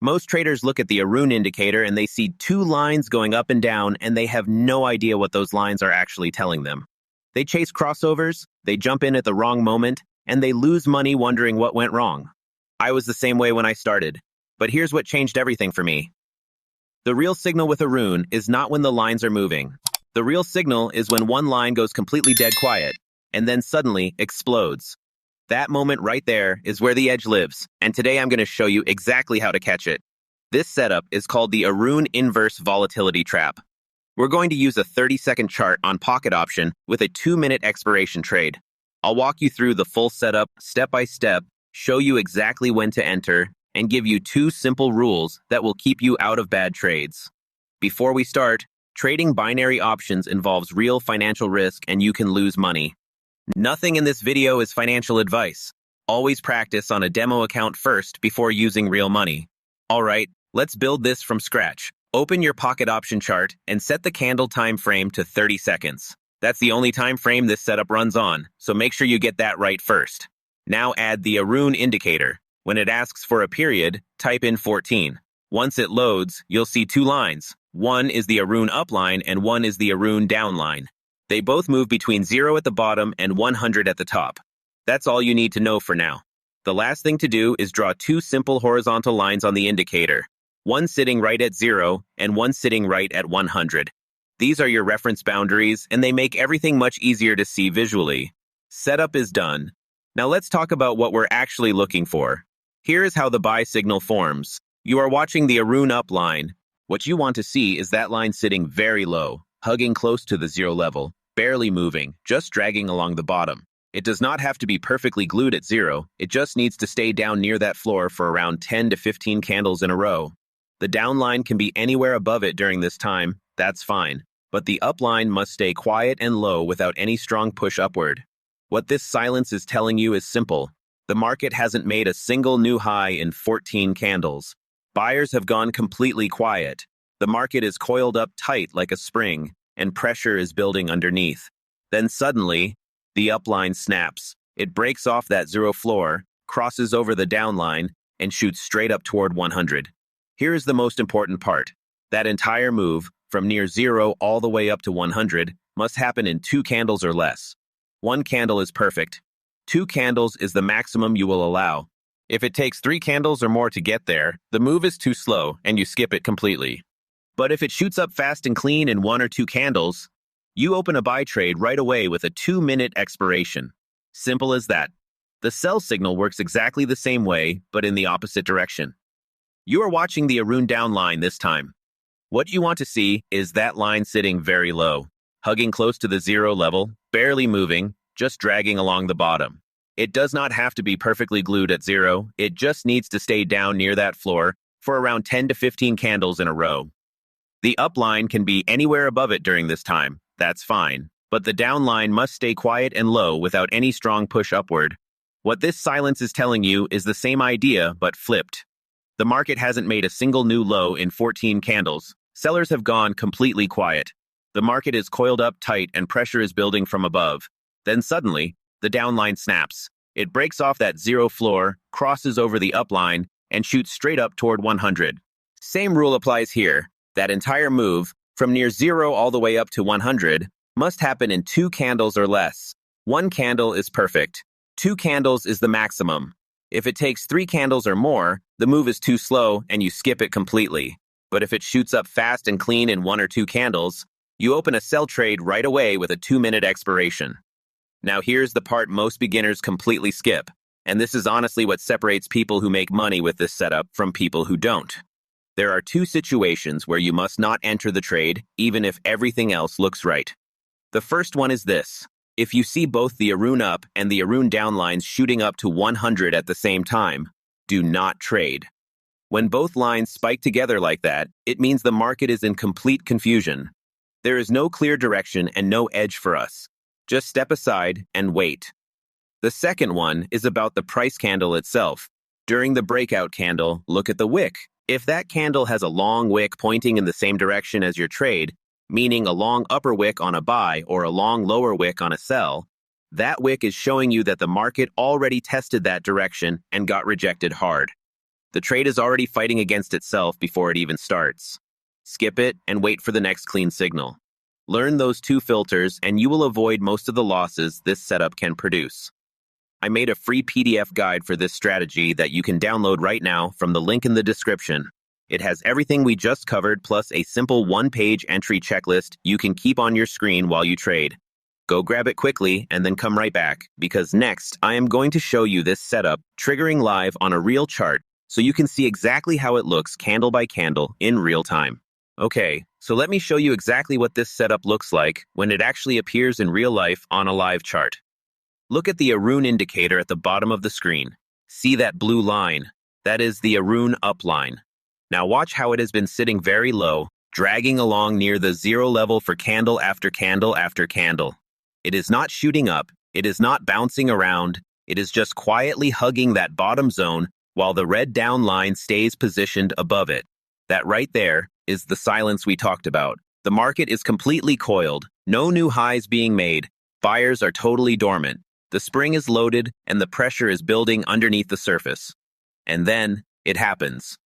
Most traders look at the Aroon indicator and they see two lines going up and down, and they have no idea what those lines are actually telling them. They chase crossovers, they jump in at the wrong moment, and they lose money wondering what went wrong. I was the same way when I started, but here's what changed everything for me. The real signal with Aroon is not when the lines are moving. The real signal is when one line goes completely dead quiet, and then suddenly explodes. That moment right there is where the edge lives, and today I'm going to show you exactly how to catch it. This setup is called the Aroon Inverse Volatility Trap. We're going to use a 30-second chart on pocket option with a 2-minute expiration trade. I'll walk you through the full setup step by step, show you exactly when to enter, and give you 2 simple rules that will keep you out of bad trades. Before we start, trading binary options involves real financial risk and you can lose money. Nothing in this video is financial advice. Always practice on a demo account first before using real money. Alright, let's build this from scratch. Open your pocket option chart and set the candle time frame to 30 seconds. That's the only time frame this setup runs on, so make sure you get that right first. Now add the Aroon indicator. When it asks for a period, type in 14. Once it loads, you'll see 2 lines. One is the Aroon upline and one is the Aroon downline. They both move between 0 at the bottom and 100 at the top. That's all you need to know for now. The last thing to do is draw 2 simple horizontal lines on the indicator, one sitting right at 0 and one sitting right at 100. These are your reference boundaries, and they make everything much easier to see visually. Setup is done. Now let's talk about what we're actually looking for. Here is how the buy signal forms. You are watching the Aroon upline. What you want to see is that line sitting very low, hugging close to the 0 level. Barely moving, just dragging along the bottom. It does not have to be perfectly glued at 0, it just needs to stay down near that floor for around 10 to 15 candles in a row. The downline can be anywhere above it during this time, that's fine, but the upline must stay quiet and low without any strong push upward. What this silence is telling you is simple. The market hasn't made a single new high in 14 candles. Buyers have gone completely quiet. The market is coiled up tight like a spring, and pressure is building underneath. Then suddenly, the upline snaps. It breaks off that 0 floor, crosses over the downline, and shoots straight up toward 100. Here is the most important part. That entire move, from near 0 all the way up to 100, must happen in 2 candles or less. 1 candle is perfect. 2 candles is the maximum you will allow. If it takes 3 candles or more to get there, the move is too slow and you skip it completely. But if it shoots up fast and clean in 1 or 2 candles, you open a buy trade right away with a 2-minute expiration. Simple as that. The sell signal works exactly the same way, but in the opposite direction. You are watching the Aroon downline this time. What you want to see is that line sitting very low, hugging close to the 0 level, barely moving, just dragging along the bottom. It does not have to be perfectly glued at 0, it just needs to stay down near that floor for around 10 to 15 candles in a row. The upline can be anywhere above it during this time, that's fine, but the downline must stay quiet and low without any strong push upward. What this silence is telling you is the same idea, but flipped. The market hasn't made a single new low in 14 candles. Sellers have gone completely quiet. The market is coiled up tight and pressure is building from above. Then suddenly, the downline snaps. It breaks off that 0 floor, crosses over the upline, and shoots straight up toward 100. Same rule applies here. That entire move, from near 0 all the way up to 100, must happen in 2 candles or less. 1 candle is perfect. 2 candles is the maximum. If it takes 3 candles or more, the move is too slow and you skip it completely. But if it shoots up fast and clean in 1 or 2 candles, you open a sell trade right away with a 2-minute expiration. Now here's the part most beginners completely skip, and this is honestly what separates people who make money with this setup from people who don't. There are 2 situations where you must not enter the trade, even if everything else looks right. The first one is this. If you see both the Aroon up and the Aroon down lines shooting up to 100 at the same time, do not trade. When both lines spike together like that, it means the market is in complete confusion. There is no clear direction and no edge for us. Just step aside and wait. The second one is about the price candle itself. During the breakout candle, look at the wick. If that candle has a long wick pointing in the same direction as your trade, meaning a long upper wick on a buy or a long lower wick on a sell, that wick is showing you that the market already tested that direction and got rejected hard. The trade is already fighting against itself before it even starts. Skip it and wait for the next clean signal. Learn those two filters and you will avoid most of the losses this setup can produce. I made a free PDF guide for this strategy that you can download right now from the link in the description. It has everything we just covered plus a simple one-page entry checklist you can keep on your screen while you trade. Go grab it quickly and then come right back, because next I am going to show you this setup triggering live on a real chart so you can see exactly how it looks candle by candle in real time. Okay, so let me show you exactly what this setup looks like when it actually appears in real life on a live chart. Look at the Aroon indicator at the bottom of the screen. See that blue line? That is the Aroon up line. Now watch how it has been sitting very low, dragging along near the zero level for candle after candle after candle. It is not shooting up, it is not bouncing around, it is just quietly hugging that bottom zone while the red down line stays positioned above it. That right there is the silence we talked about. The market is completely coiled, no new highs being made, buyers are totally dormant, the spring is loaded and the pressure is building underneath the surface. And then, it happens.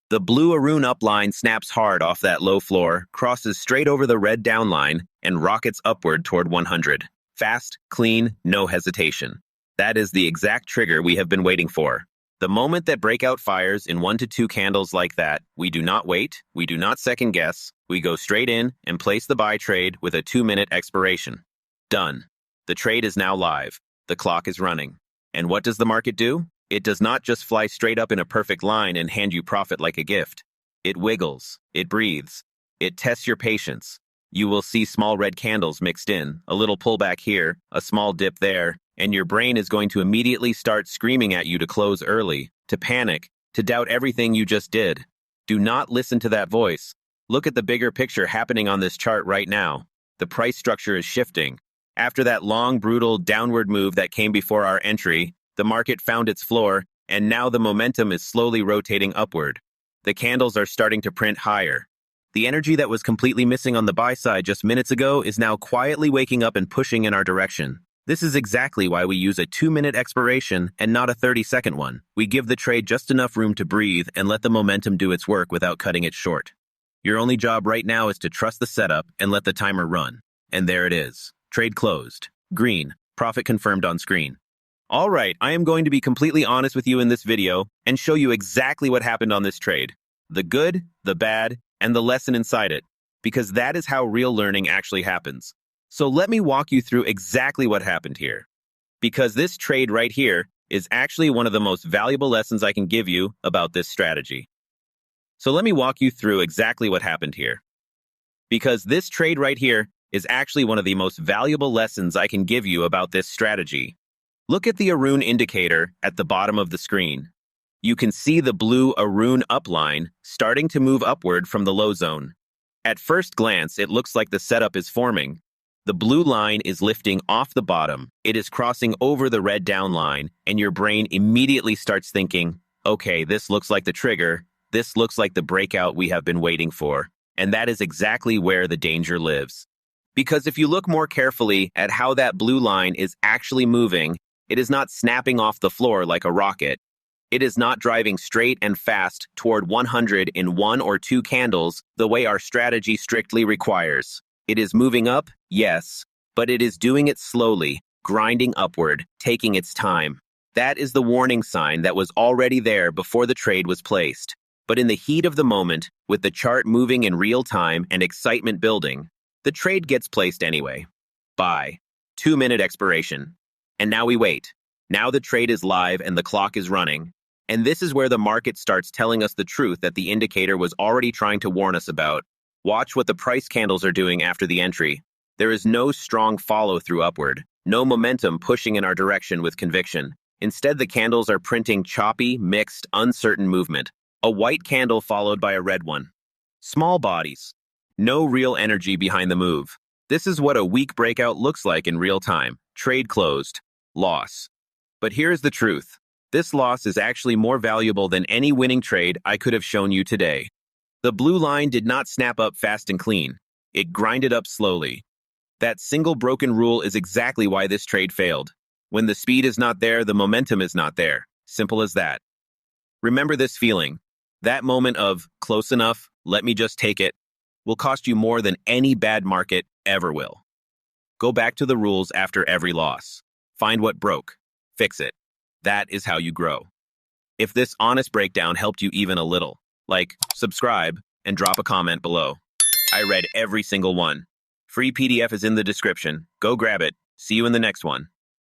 The blue Aroon upline snaps hard off that low floor, crosses straight over the red down line, and rockets upward toward 100. Fast, clean, no hesitation. That is the exact trigger we have been waiting for. The moment that breakout fires in 1 to 2 candles like that, we do not wait, we do not second guess, we go straight in and place the buy trade with a 2-minute expiration. Done. The trade is now live. The clock is running. And what does the market do? It does not just fly straight up in a perfect line and hand you profit like a gift. It wiggles, it breathes, it tests your patience. You will see small red candles mixed in, a little pullback here, a small dip there, and your brain is going to immediately start screaming at you to close early, to panic, to doubt everything you just did. Do not listen to that voice. Look at the bigger picture happening on this chart right now. The price structure is shifting. After that long, brutal downward move that came before our entry, the market found its floor, and now the momentum is slowly rotating upward. The candles are starting to print higher. The energy that was completely missing on the buy side just minutes ago is now quietly waking up and pushing in our direction. This is exactly why we use a 2-minute expiration and not a 30-second one. We give the trade just enough room to breathe and let the momentum do its work without cutting it short. Your only job right now is to trust the setup and let the timer run. And there it is. Trade closed. Green. Profit confirmed on screen. All right, I am going to be completely honest with you in this video and show you exactly what happened on this trade. The good, the bad, and the lesson inside it, because that is how real learning actually happens. So let me walk you through exactly what happened here. Because this trade right here is actually one of the most valuable lessons I can give you about this strategy. So let me walk you through exactly what happened here. Because this trade right here is actually one of the most valuable lessons I can give you about this strategy. Look at the Aroon indicator at the bottom of the screen. You can see the blue Aroon upline starting to move upward from the low zone. At first glance, it looks like the setup is forming. The blue line is lifting off the bottom. It is crossing over the red down line, and your brain immediately starts thinking, okay, this looks like the trigger. This looks like the breakout we have been waiting for. And that is exactly where the danger lives. Because if you look more carefully at how that blue line is actually moving, it is not snapping off the floor like a rocket. It is not driving straight and fast toward 100 in 1 or 2 candles the way our strategy strictly requires. It is moving up, yes, but it is doing it slowly, grinding upward, taking its time. That is the warning sign that was already there before the trade was placed. But in the heat of the moment, with the chart moving in real time and excitement building, the trade gets placed anyway. Buy. 2-minute expiration. And now we wait. Now the trade is live and the clock is running. And this is where the market starts telling us the truth that the indicator was already trying to warn us about. Watch what the price candles are doing after the entry. There is no strong follow-through upward, no momentum pushing in our direction with conviction. Instead, the candles are printing choppy, mixed, uncertain movement. A white candle followed by a red one. Small bodies. No real energy behind the move. This is what a weak breakout looks like in real time. Trade closed. Loss. But here's the truth. This loss is actually more valuable than any winning trade I could have shown you today. The blue line did not snap up fast and clean. It grinded up slowly. That single broken rule is exactly why this trade failed. When the speed is not there, the momentum is not there. Simple as that. Remember this feeling. That moment of close enough, let me just take it, will cost you more than any bad market ever will. Go back to the rules after every loss. Find what broke. Fix it. That is how you grow. If this honest breakdown helped you even a little, like, subscribe, and drop a comment below. I read every single one. Free PDF is in the description. Go grab it. See you in the next one.